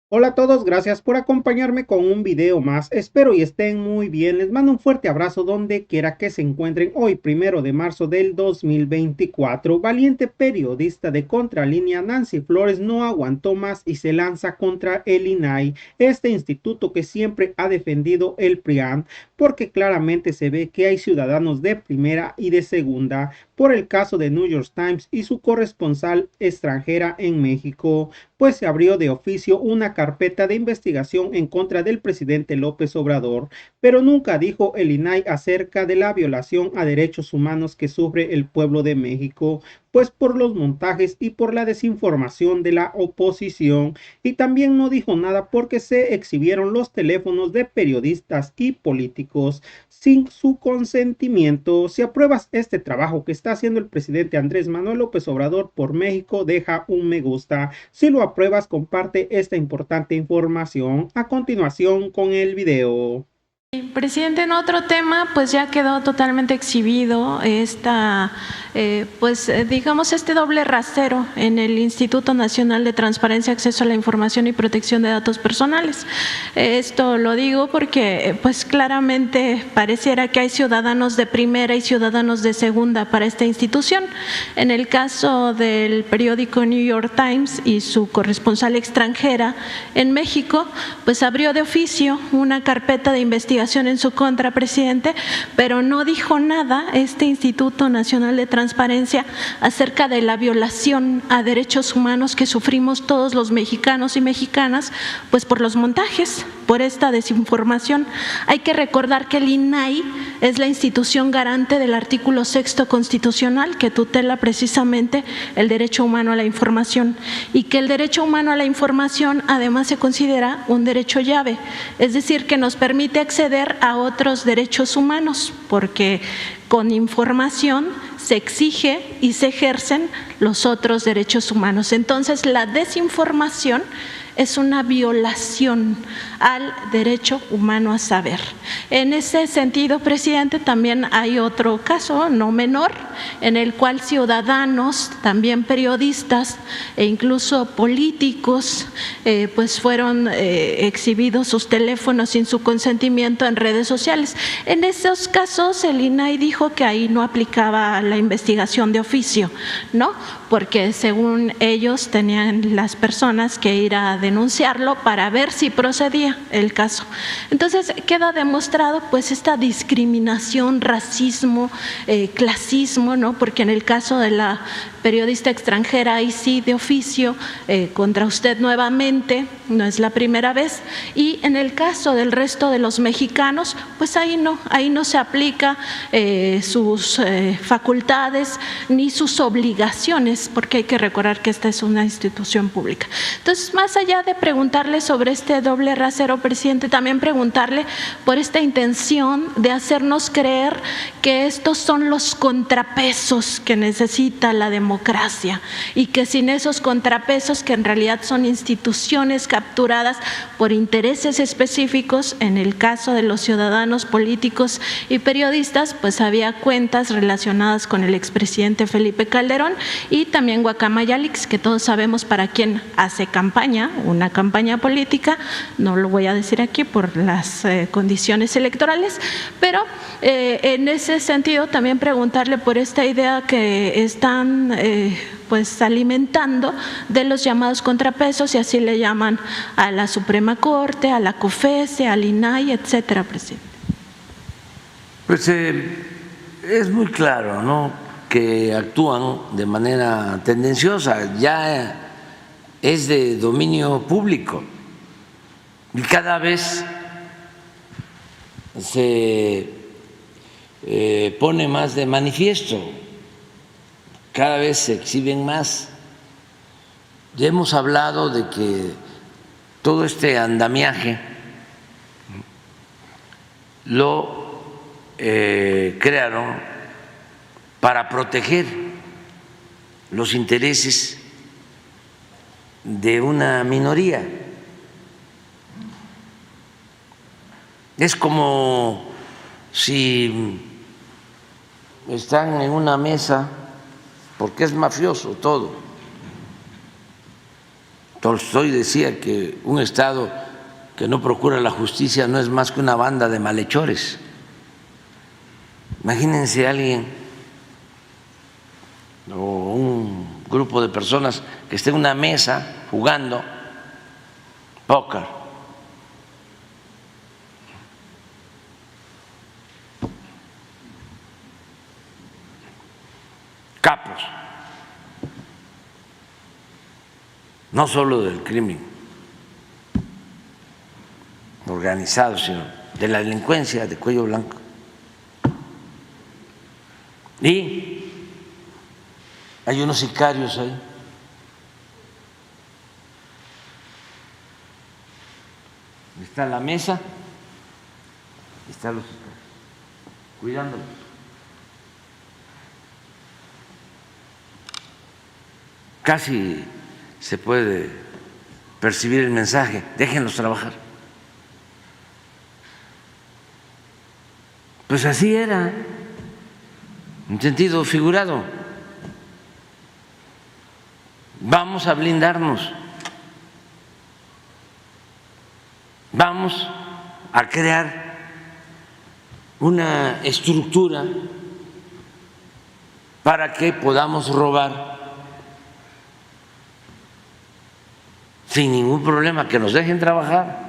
Hola a todos, gracias por acompañarme con un video más. Espero y estén muy bien. Les mando un fuerte abrazo donde quiera que se encuentren. Hoy, 1 de marzo del 2024, valiente periodista de Contralínea Nancy Flores no aguantó más y se lanza contra el INAI, este instituto que siempre ha defendido el PRIAN, porque claramente se ve que hay ciudadanos de primera y de segunda por el caso de New York Times y su corresponsal extranjera en México, pues se abrió de oficio una carpeta de investigación en contra del presidente López Obrador, pero nunca dijo el INAI acerca de la violación a derechos humanos que sufre el pueblo de México, pues por los montajes y por la desinformación de la oposición, y también no dijo nada porque se exhibieron los teléfonos de periodistas y políticos sin su consentimiento. Si apruebas este trabajo que está haciendo el presidente Andrés Manuel López Obrador por México, deja un me gusta. Si lo apruebas, comparte esta importante información. A continuación con el video. Presidente, en otro tema, pues ya quedó totalmente exhibido digamos, este doble rasero en el Instituto Nacional de Transparencia, Acceso a la Información y Protección de Datos Personales. Esto lo digo porque, pues claramente pareciera que hay ciudadanos de primera y ciudadanos de segunda para esta institución. En el caso del periódico New York Times y su corresponsal extranjera en México, pues abrió de oficio una carpeta de investigación en su contra, presidente, pero no dijo nada este Instituto Nacional de Transparencia acerca de la violación a derechos humanos que sufrimos todos los mexicanos y mexicanas, pues por los montajes, por esta desinformación. Hay que recordar que el INAI es la institución garante del artículo 6º constitucional que tutela precisamente el derecho humano a la información, y que el derecho humano a la información además se considera un derecho llave, es decir, que nos permite acceder a otros derechos humanos, porque con información se exige y se ejercen los otros derechos humanos. Entonces, la desinformación es una violación al derecho humano a saber. En ese sentido, presidente, también hay otro caso no menor en el cual ciudadanos, también periodistas e incluso políticos, pues fueron exhibidos sus teléfonos sin su consentimiento en redes sociales. En esos casos, el INAI dijo que ahí no aplicaba la investigación de oficio, ¿no? Porque según ellos tenían las personas que ir a denunciarlo para ver si procedía el caso. Entonces queda demostrado pues esta discriminación, racismo, clasismo, ¿no? Porque en el caso de la periodista extranjera, ahí sí de oficio, contra usted nuevamente, no es la primera vez, y en el caso del resto de los mexicanos, pues ahí no se aplica sus facultades ni sus obligaciones, porque hay que recordar que esta es una institución pública. Entonces, más allá de preguntarle sobre este doble rasero, presidente, también preguntarle por esta intención de hacernos creer que estos son los contrapesos que necesita la democracia, y que sin esos contrapesos, que en realidad son instituciones capturadas por intereses específicos, en el caso de los ciudadanos, políticos y periodistas, pues había cuentas relacionadas con el expresidente Felipe Calderón y también Guacamaya Leaks, que todos sabemos para quién hace campaña, una campaña política, no lo voy a decir aquí por las condiciones electorales, pero en ese sentido también preguntarle por esta idea que están pues alimentando de los llamados contrapesos, y así le llaman a la Suprema Corte, a la COFESE, al INAI, etcétera, presidente. Pues es muy claro, ¿no?, que actúan de manera tendenciosa, ya es de dominio público y cada vez se pone más de manifiesto, cada vez se exhiben más. Ya hemos hablado de que todo este andamiaje lo crearon para proteger los intereses de una minoría. Es como si están en una mesa, porque es mafioso todo, Tolstoy decía que un Estado que no procura la justicia no es más que una banda de malhechores. Imagínense alguien o un grupo de personas que esté en una mesa jugando póker, capos, no solo del crimen organizado, sino de la delincuencia de cuello blanco. Y hay unos sicarios ahí. Está la mesa, están los sicarios, cuidándolos. Casi se puede percibir el mensaje: déjenlos trabajar. Pues así era, en sentido figurado. Vamos a blindarnos, vamos a crear una estructura para que podamos robar sin ningún problema, que nos dejen trabajar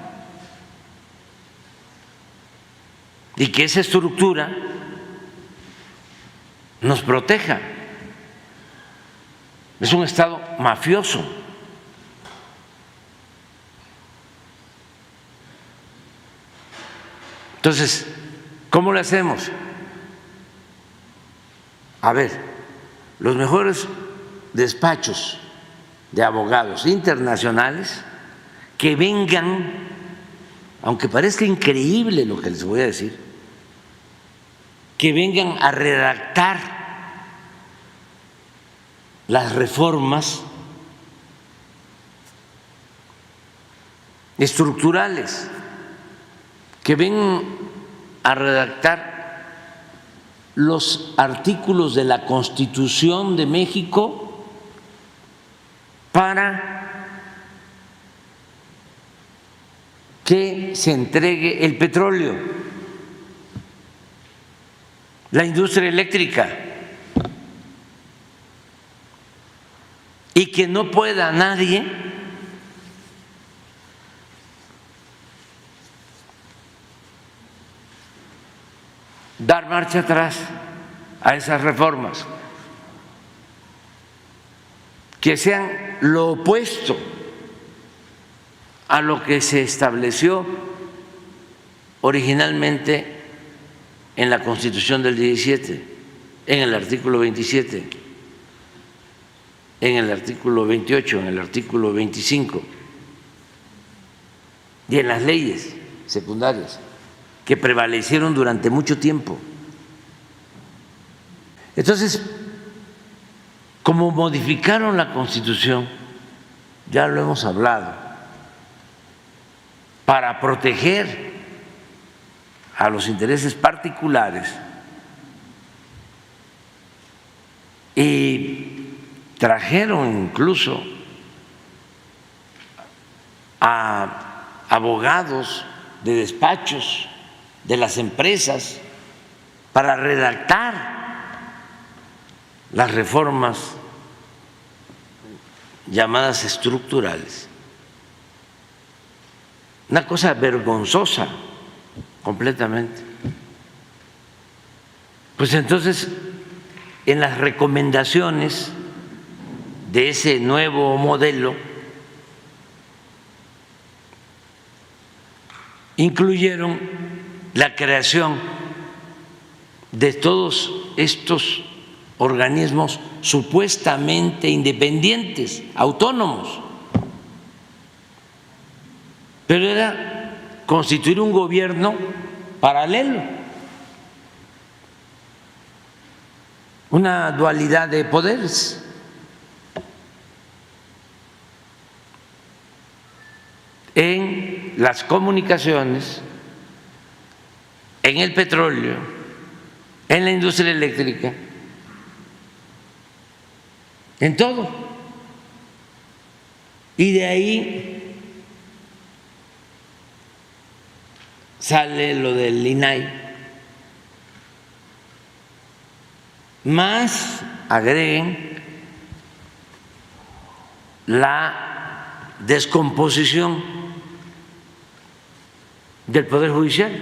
y que esa estructura nos proteja. Es un Estado mafioso. Entonces, ¿cómo lo hacemos? A ver, los mejores despachos de abogados internacionales que vengan, aunque parezca increíble lo que les voy a decir, que vengan a redactar las reformas estructurales, que vengan a redactar los artículos de la Constitución de México para que se entregue el petróleo, la industria eléctrica, y que no pueda nadie dar marcha atrás a esas reformas, que sean lo opuesto a lo que se estableció originalmente en la Constitución del 17, en el artículo 27, en el artículo 28, en el artículo 25 y en las leyes secundarias que prevalecieron durante mucho tiempo. Entonces, como modificaron la Constitución, ya lo hemos hablado, para proteger a los intereses particulares, y trajeron incluso a abogados de despachos de las empresas para redactar las reformas llamadas estructurales. Una cosa vergonzosa completamente. Pues entonces, en las recomendaciones de ese nuevo modelo incluyeron la creación de todos estos organismos supuestamente independientes, autónomos, pero era constituir un gobierno paralelo, una dualidad de poderes. En las comunicaciones, en el petróleo, en la industria eléctrica, en todo. Y de ahí sale lo del INAI, más agreguen la descomposición del Poder Judicial,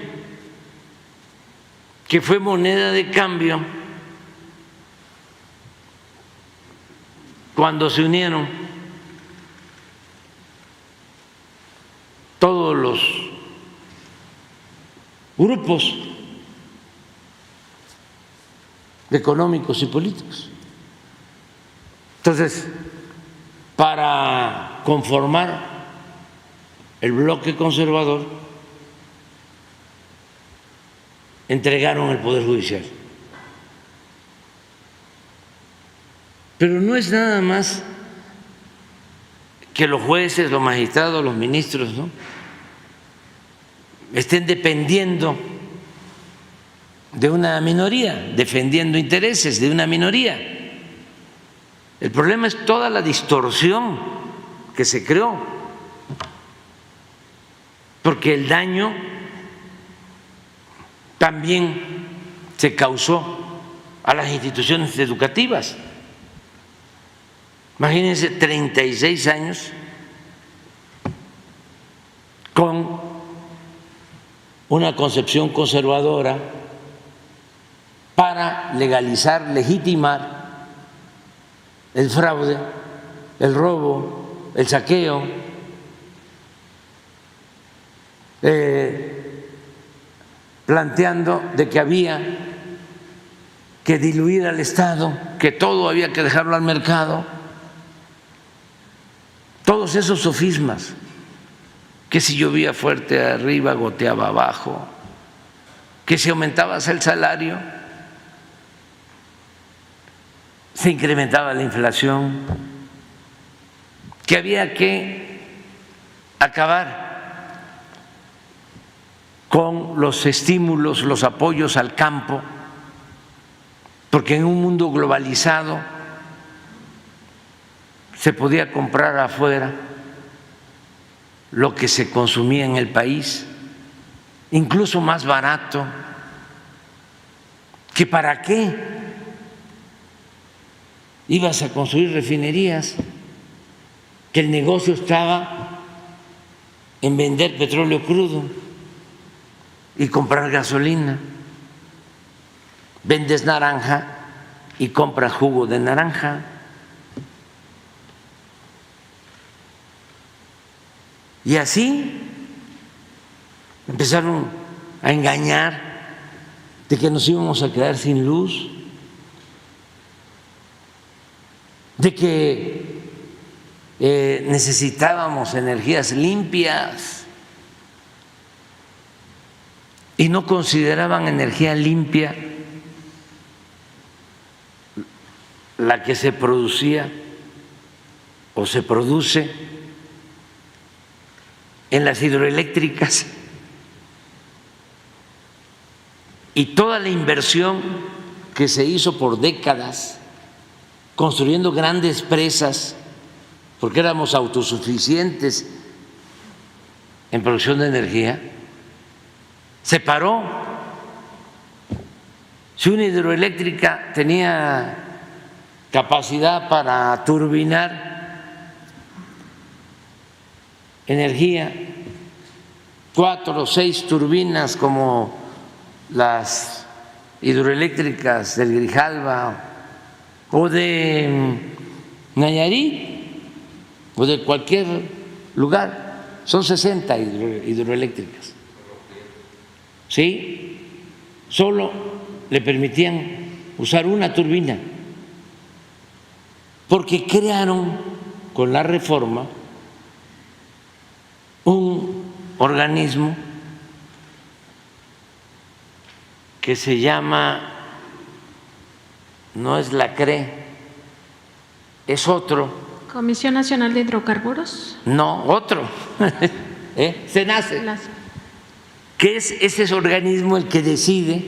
que fue moneda de cambio cuando se unieron todos los grupos económicos y políticos. Entonces, para conformar el bloque conservador, entregaron el Poder Judicial. Pero no es nada más que los jueces, los magistrados, los ministros, ¿no?, estén dependiendo de una minoría, defendiendo intereses de una minoría. El problema es toda la distorsión que se creó, porque el daño también se causó a las instituciones educativas. Imagínense, 36 años con una concepción conservadora para legalizar, legitimar el fraude, el robo, el saqueo, planteando de que había que diluir al Estado, que todo había que dejarlo al mercado. Todos esos sofismas, que si llovía fuerte arriba, goteaba abajo, que si aumentabas el salario, se incrementaba la inflación, que había que acabar con los estímulos, los apoyos al campo, porque en un mundo globalizado se podía comprar afuera lo que se consumía en el país, incluso más barato. ¿Que para qué ibas a construir refinerías? Que el negocio estaba en vender petróleo crudo y comprar gasolina. Vendes naranja y compras jugo de naranja. Y así empezaron a engañar de que nos íbamos a quedar sin luz, de que necesitábamos energías limpias, y no consideraban energía limpia la que se producía o se produce en las hidroeléctricas, y toda la inversión que se hizo por décadas construyendo grandes presas, porque éramos autosuficientes en producción de energía, se paró. Si una hidroeléctrica tenía capacidad para turbinar energía, 4 o 6 turbinas como las hidroeléctricas del Grijalva o de Nayarit o de cualquier lugar, son 60 hidroeléctricas, ¿sí? Solo le permitían usar una turbina, porque crearon con la reforma un organismo que se llama, no es la CRE, es otro. Comisión Nacional de Hidrocarburos. No, otro. SENACE, que es ese organismo el que decide,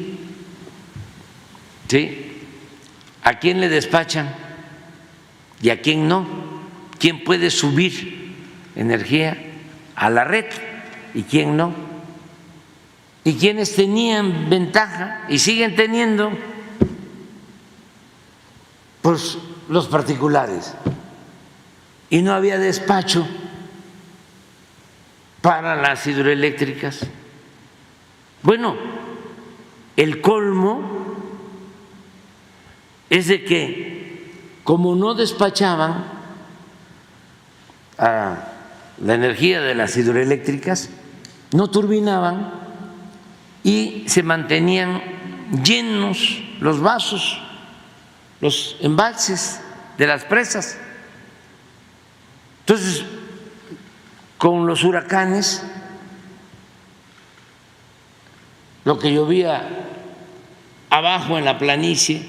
¿sí?, a quién le despachan y a quién no, quién puede subir energía a la red y quién no. Y quienes tenían ventaja y siguen teniendo, pues los particulares. Y no había despacho para las hidroeléctricas. Bueno, el colmo es de que como no despachaban a la energía de las hidroeléctricas, no turbinaban y se mantenían llenos los vasos, los embalses de las presas. Entonces, con los huracanes, lo que llovía abajo en la planicie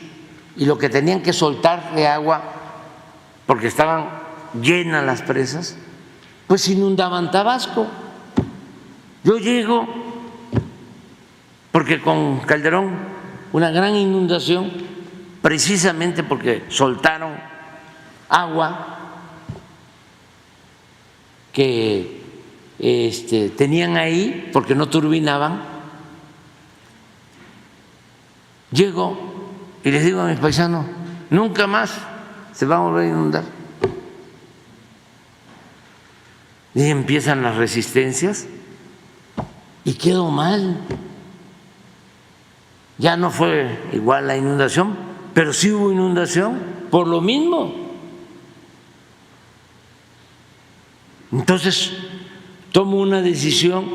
y lo que tenían que soltar de agua porque estaban llenas las presas, pues inundaban Tabasco. Yo llego, porque con Calderón una gran inundación, precisamente porque soltaron agua que tenían ahí porque no turbinaban. Llego y les digo a mis paisanos, nunca más se va a volver a inundar. Y empiezan las resistencias y quedó mal. Ya no fue igual la inundación, pero sí hubo inundación por lo mismo. Entonces tomo una decisión,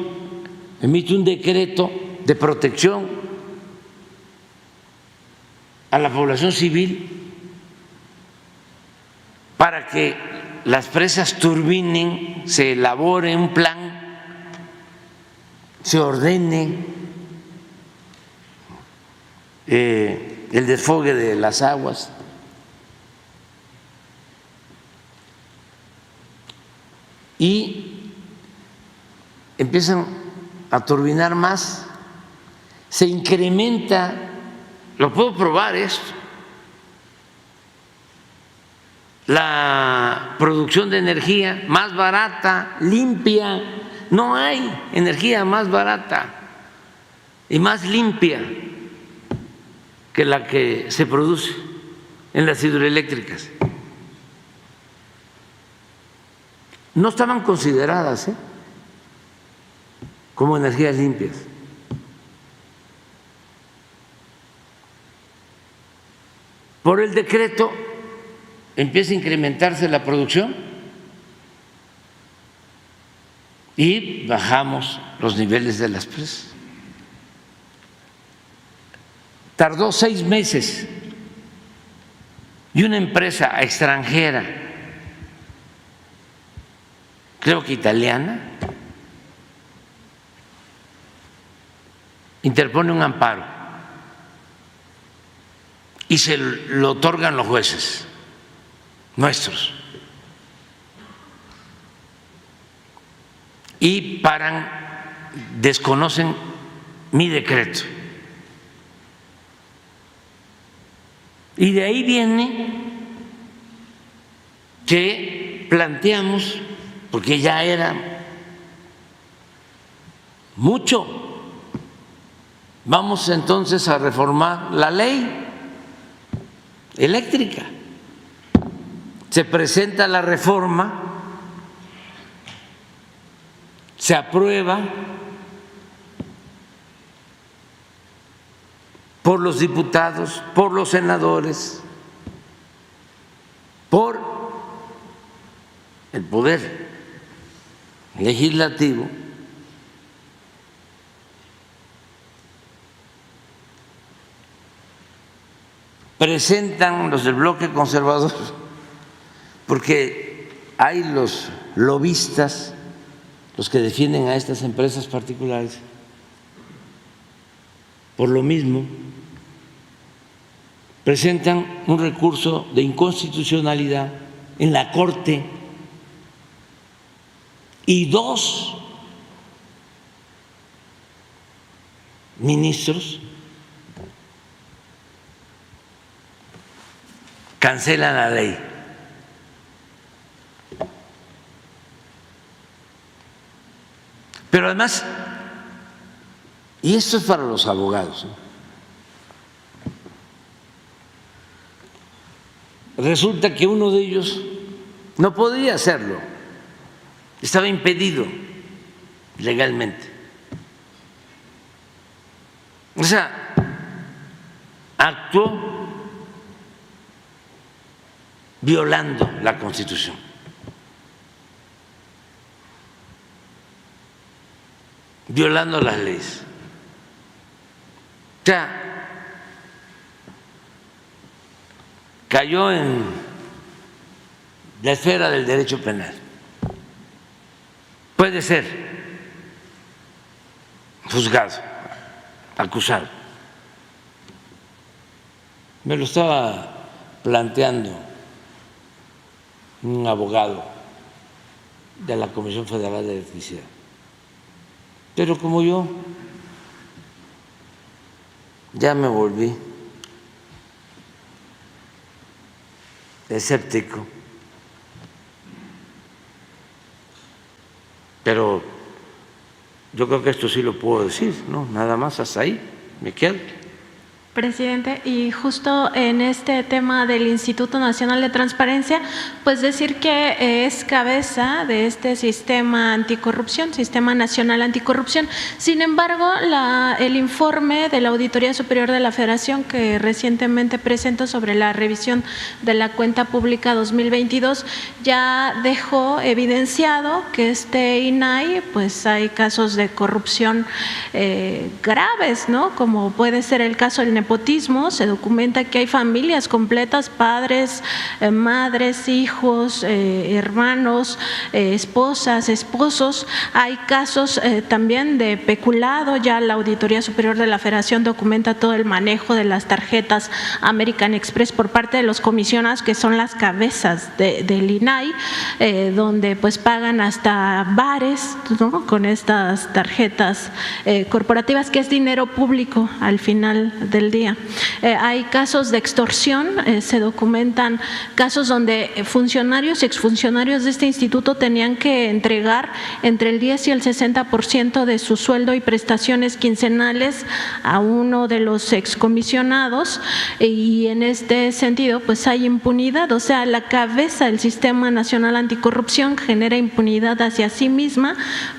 emito un decreto de protección a la población civil para que las presas turbinen, se elabore un plan, se ordene el desfogue de las aguas. Y empiezan a turbinar más, se incrementa, lo puedo probar esto, la producción de energía más barata, limpia. No hay energía más barata y más limpia que la que se produce en las hidroeléctricas. No estaban consideradas como energías limpias. Por el decreto empieza a incrementarse la producción y bajamos los niveles de las presas. Tardó 6 meses y una empresa extranjera, creo que italiana, interpone un amparo y se lo otorgan los jueces nuestros y paran, desconocen mi decreto. Y de ahí viene que planteamos, porque ya era mucho, vamos entonces a reformar la ley eléctrica. Se presenta la reforma, se aprueba por los diputados, por los senadores, por el poder legislativo, presentan los del bloque conservador, porque hay los lobistas, los que defienden a estas empresas particulares, por lo mismo presentan un recurso de inconstitucionalidad en la Corte y 2 ministros cancelan la ley. Pero además, y esto es para los abogados, resulta que uno de ellos no podía hacerlo, estaba impedido legalmente. O sea, actuó violando la Constitución. Violando las leyes. O sea, cayó en la esfera del derecho penal. Puede ser juzgado, acusado. Me lo estaba planteando un abogado de la Comisión Federal de Electricidad. Pero como yo ya me volví escéptico, pero yo creo que esto sí lo puedo decir, ¿no? Nada más, hasta ahí me quedo. Presidente, y justo en este tema del Instituto Nacional de Transparencia, pues decir que es cabeza de este sistema anticorrupción, Sistema Nacional Anticorrupción. Sin embargo, el informe de la Auditoría Superior de la Federación que recientemente presentó sobre la revisión de la cuenta pública 2022 ya dejó evidenciado que este INAI, pues hay casos de corrupción graves, ¿no? Como puede ser el caso del nepotismo. Se documenta que hay familias completas, padres, madres, hijos, hermanos, esposas, esposos. Hay casos también de peculado. Ya la Auditoría Superior de la Federación documenta todo el manejo de las tarjetas American Express por parte de los comisionados, que son las cabezas del INAI, donde pues pagan hasta bares, ¿no? Con estas tarjetas corporativas, que es dinero público al final del día. Hay casos de extorsión, se documentan casos donde funcionarios y exfuncionarios de este instituto tenían que entregar entre el 10 y el 60% de su sueldo y prestaciones quincenales a uno de los excomisionados, y en este sentido pues hay impunidad. O sea, la cabeza del Sistema Nacional Anticorrupción genera impunidad hacia sí misma,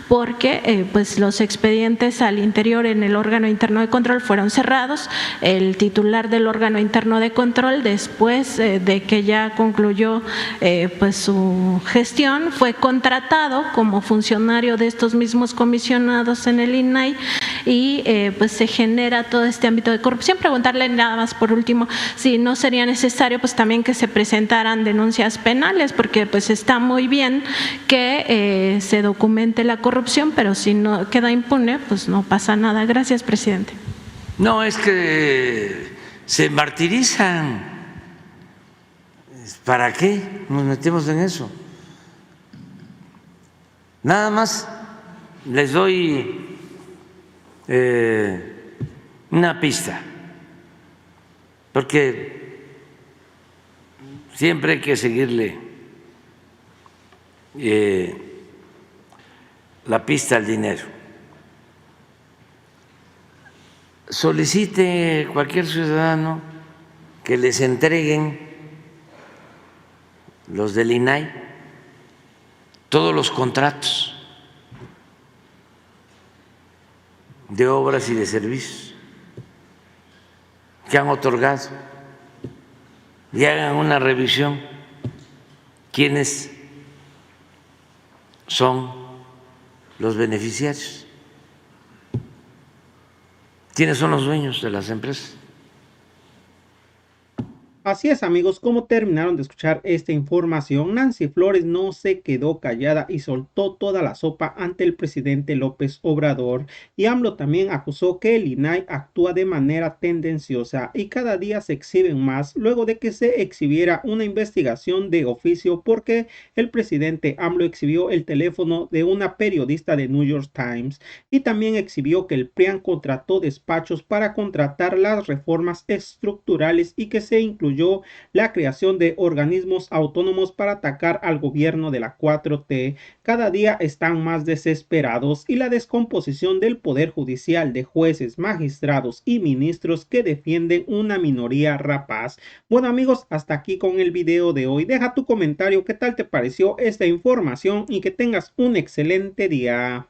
porque pues los expedientes al interior en el órgano interno de control fueron cerrados. El titular del órgano interno de control, después de que ya concluyó pues su gestión, fue contratado como funcionario de estos mismos comisionados en el INAI, y pues se genera todo este ámbito de corrupción. Preguntarle nada más por último si no sería necesario pues también que se presentaran denuncias penales, porque pues está muy bien que se documente la corrupción, pero si no queda impune pues no pasa nada. Gracias, presidente. No, es que se martirizan. ¿Para qué nos metemos en eso? Nada más les doy una pista, porque siempre hay que seguirle la pista al dinero. Solicite cualquier ciudadano que les entreguen los del INAI todos los contratos de obras y de servicios que han otorgado, y hagan una revisión quiénes son los beneficiarios. ¿Quiénes son los dueños de las empresas? Así es, amigos, como terminaron de escuchar esta información, Nancy Flores no se quedó callada y soltó toda la sopa ante el presidente López Obrador, y AMLO también acusó que el INAI actúa de manera tendenciosa y cada día se exhiben más, luego de que se exhibiera una investigación de oficio porque el presidente AMLO exhibió el teléfono de una periodista de New York Times, y también exhibió que el PRIAN contrató despachos para contratar las reformas estructurales y que se incluyó apoyó la creación de organismos autónomos para atacar al gobierno de la 4T, cada día están más desesperados y la descomposición del poder judicial de jueces, magistrados y ministros que defienden una minoría rapaz. Bueno amigos, hasta aquí con el video de hoy. Deja tu comentario, qué tal te pareció esta información y que tengas un excelente día.